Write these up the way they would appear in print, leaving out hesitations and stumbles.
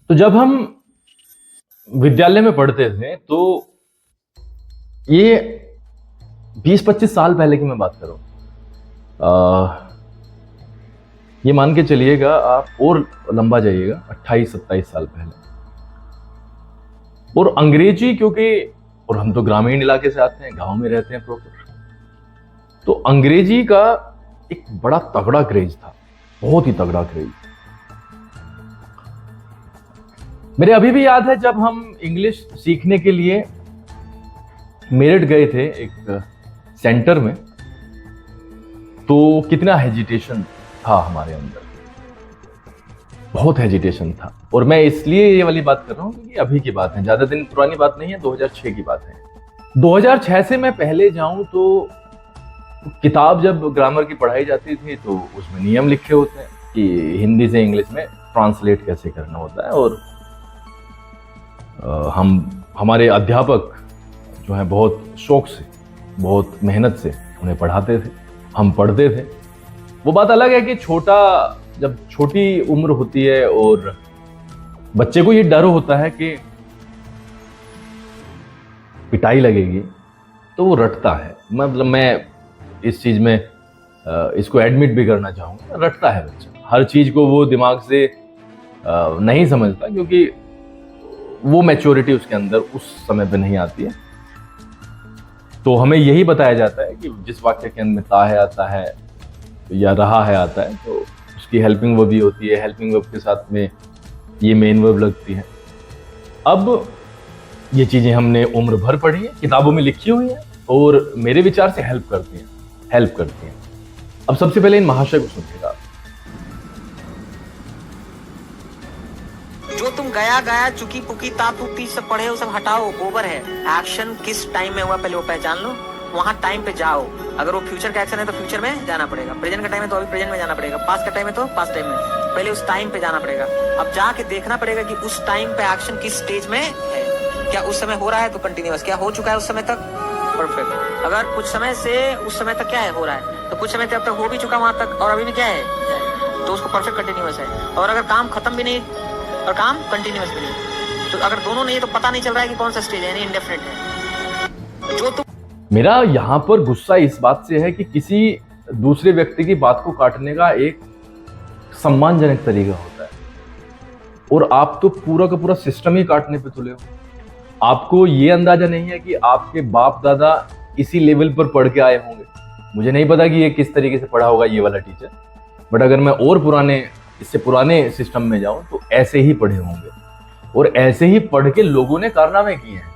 तो जब हम विद्यालय में पढ़ते थे तो ये 20-25 साल पहले की मैं बात कर रहा हूँ। ये मान के चलिएगा आप और लंबा जाइएगा 28-27 साल पहले। और अंग्रेजी क्योंकि और हम तो ग्रामीण इलाके से आते हैं, गांव में रहते हैं प्रॉपर, तो अंग्रेजी का एक बड़ा तगड़ा क्रेज था, बहुत ही तगड़ा क्रेज। मेरे अभी भी याद है जब हम इंग्लिश सीखने के लिए मेरठ गए थे एक सेंटर में, तो कितना हेजिटेशन था हमारे अंदर, बहुत हेजिटेशन था। और मैं इसलिए ये वाली बात कर रहा हूं क्योंकि अभी की बात है, ज्यादा दिन पुरानी बात नहीं है, 2006 की बात है। 2006 से मैं पहले जाऊं तो किताब जब ग्रामर की पढ़ाई जाती थी तो उसमें नियम लिखे होते हैं कि हिंदी से इंग्लिश में ट्रांसलेट कैसे करना होता है। और हमारे अध्यापक जो है बहुत शौक से, बहुत मेहनत से उन्हें पढ़ाते थे, हम पढ़ते थे। वो बात अलग है कि जब छोटी उम्र होती है और बच्चे को ये डर होता है कि पिटाई लगेगी तो वो रटता है। मतलब मैं इस चीज में इसको एडमिट भी करना चाहूंगा, रटता है बच्चा, हर चीज को वो दिमाग से नहीं समझता क्योंकि वो मैच्योरिटी उसके अंदर उस समय पे नहीं आती है। तो हमें यही बताया जाता है कि जिस वाक्य के अंदर ता है आता है या रहा है आता है तो उसकी हेल्पिंग वर्ब भी होती है, हेल्पिंग वर्ब के साथ में ये मेन वर्ब लगती है। अब ये चीजें हमने उम्र भर पढ़ी है, किताबों में लिखी हुई है और मेरे विचार से हेल्प करती हैं। अब सबसे पहले इन महाशय को सुनिएगा। जो तुम गया गया चुकी पुकी तापुकी सब पढ़े हो सब हटाओ, गोबर है। एक्शन किस टाइम में हुआ पहले वो पहचान लो, वहां टाइम पे जाओ। अगर वो फ्यूचर का एक्शन है तो फ्यूचर में जाना पड़ेगा, प्रेजेंट का टाइम है तो अभी प्रेजेंट में जाना पड़ेगा, पास्ट का टाइम है तो पास्ट टाइम में, पहले उस टाइम पे जाना पड़ेगा। अब जाके देखना पड़ेगा कि उस टाइम पे एक्शन किस स्टेज में है, क्या उस समय हो रहा है तो कंटिन्यूअस, क्या हो चुका है उस समय तक, परफेक्ट। अगर कुछ समय से उस समय तक क्या है हो रहा है तो कुछ समय तक हो भी चुका वहां तक और अभी भी क्या है तो उसको परफेक्ट कंटिन्यूअस है। और अगर काम खत्म भी नहीं और काम कंटिन्यूअस भी नहीं, तो अगर दोनों नहीं तो पता नहीं चल रहा है कि कौन सा स्टेज है, यानी इंडेफिनिट है। जो तुम मेरा यहां पर गुस्सा इस बात से है कि किसी दूसरे व्यक्ति की बात को काटने का एक सम्मानजनक तरीका होता है और आप तो पूरा का पूरा सिस्टम ही काटने पे तुले हो। आपको ये अंदाजा नहीं है कि आपके बाप दादा इसी लेवल पर पढ़ के आए होंगे। मुझे नहीं पता कि ये किस तरीके से पढ़ा होगा ये वाला टीचर, बट अगर मैं और इससे पुराने सिस्टम में जाऊं तो ऐसे ही पढ़े होंगे और ऐसे ही पढ़ के लोगों ने कारनामे किए हैं।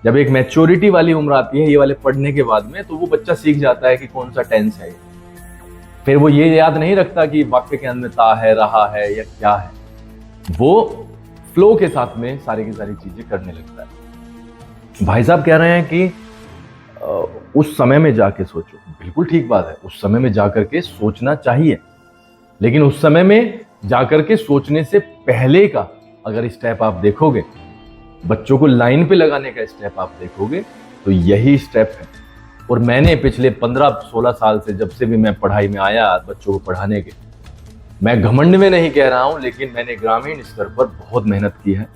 जब एक मैच्योरिटी वाली उम्र आती है ये वाले पढ़ने के बाद में, तो वो बच्चा सीख जाता है कि कौन सा टेंस है। फिर वो ये याद नहीं रखता कि वाक्य के अंदर ता है, रहा है या क्या है, वो फ्लो के साथ में सारी की सारी चीजें करने लगता है। भाई साहब कह रहे हैं कि उस समय में जाके सोचो, बिल्कुल ठीक बात है, उस समय में जाकर के सोचना चाहिए, लेकिन उस समय में जाकर के सोचने से पहले का अगर स्टेप आप देखोगे, बच्चों को लाइन पे लगाने का स्टेप आप देखोगे, तो यही स्टेप है। और मैंने पिछले 15-16 साल से, जब से भी मैं पढ़ाई में आया बच्चों को पढ़ाने के, मैं घमंड में नहीं कह रहा हूं, लेकिन मैंने ग्रामीण स्तर पर बहुत मेहनत की है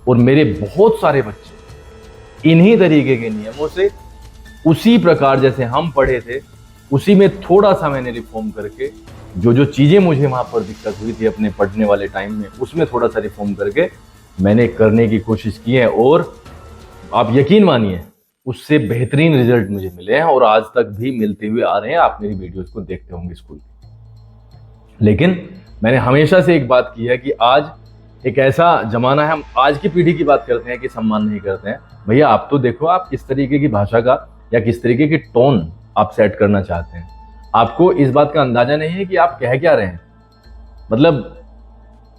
और मेरे बहुत सारे बच्चे इन्हीं तरीके के नियमों से, उसी प्रकार जैसे हम पढ़े थे उसी में थोड़ा सा मैंने रिफॉर्म करके, जो चीजें मुझे वहां पर दिक्कत हुई थी अपने पढ़ने वाले टाइम में, उसमें थोड़ा सा रिफॉर्म करके मैंने करने की कोशिश की है। और आप यकीन मानिए उससे बेहतरीन रिजल्ट मुझे मिले हैं और आज तक भी मिलते हुए आ रहे हैं। आप मेरी वीडियोस को देखते होंगे स्कूल। लेकिन मैंने हमेशा से एक बात की है कि आज एक ऐसा जमाना है, हम आज की पीढ़ी की बात करते हैं कि सम्मान नहीं करते हैं। भैया आप तो देखो, आप किस तरीके की भाषा का या किस तरीके की टोन आप सेट करना चाहते हैं। आपको इस बात का अंदाजा नहीं है कि आप कह क्या रहे हैं, मतलब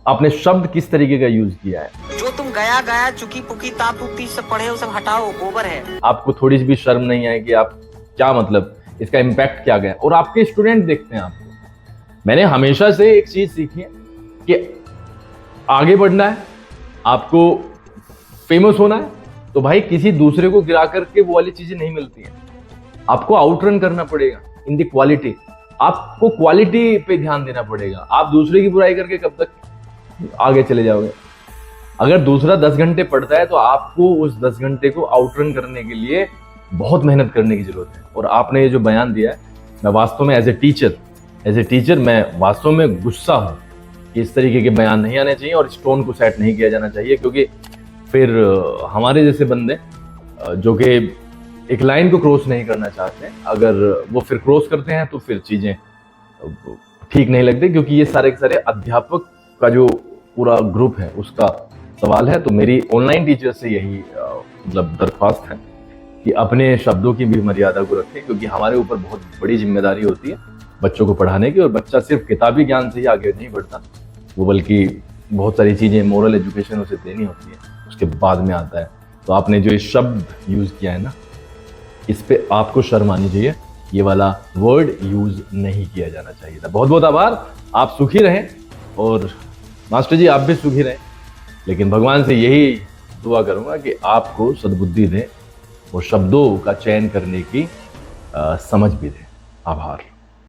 आपने शब्द किस तरीके का यूज किया है। जो तुम गया गया चुकी पुकी तापुकी सब पढ़े हो सब हटाओ, गोबर है। आपको थोड़ी सी भी शर्म नहीं आई कि आप क्या, मतलब इसका इम्पैक्ट क्या गया। और आपके स्टूडेंट देखते हैं आपको। मैंने हमेशा से एक चीज सीखी है कि आगे बढ़ना है, आपको फेमस होना है, तो भाई किसी दूसरे को गिरा करके वो वाली चीजें नहीं मिलती हैं। आपको आउटरन करना पड़ेगा इन दी क्वालिटी। आपको क्वालिटी पे ध्यान देना पड़ेगा। आप दूसरे की बुराई करके कब तक आगे चले जाओगे। अगर दूसरा 10 घंटे पढ़ता है तो आपको उस 10 घंटे को आउटरन करने के लिए बहुत मेहनत करने की जरूरत है। और आपने ये जो बयान दिया है, मैं वास्तव में एज ए टीचर मैं वास्तव में गुस्सा हूँ कि इस तरीके के बयान नहीं आने चाहिए और इस टोन को सेट नहीं किया जाना चाहिए, क्योंकि फिर हमारे जैसे बंदे जो कि एक लाइन को क्रॉस नहीं करना चाहते, अगर वो फिर क्रॉस करते हैं तो फिर चीज़ें ठीक नहीं लगती, क्योंकि ये सारे के सारे अध्यापक का जो पूरा ग्रुप है उसका सवाल है। तो मेरी ऑनलाइन टीचर से यही मतलब दरख्वास्त है कि अपने शब्दों की भी मर्यादा को रखें, क्योंकि हमारे ऊपर बहुत बड़ी जिम्मेदारी होती है बच्चों को पढ़ाने की। और बच्चा सिर्फ किताबी ज्ञान से ही आगे नहीं बढ़ता, वो बल्कि बहुत सारी चीज़ें, मोरल एजुकेशन उसे देनी होती है, उसके बाद में आता है। तो आपने जो ये शब्द यूज़ किया है ना, इस पे आपको शर्म आनी चाहिए, ये वाला वर्ड यूज़ नहीं किया जाना चाहिए था। बहुत बहुत आभार, आप सुखी रहें और मास्टर जी आप भी सुखी रहें। लेकिन भगवान से यही दुआ करूंगा कि आपको सद्बुद्धि दें और शब्दों का चयन करने की समझ भी दें। आभार।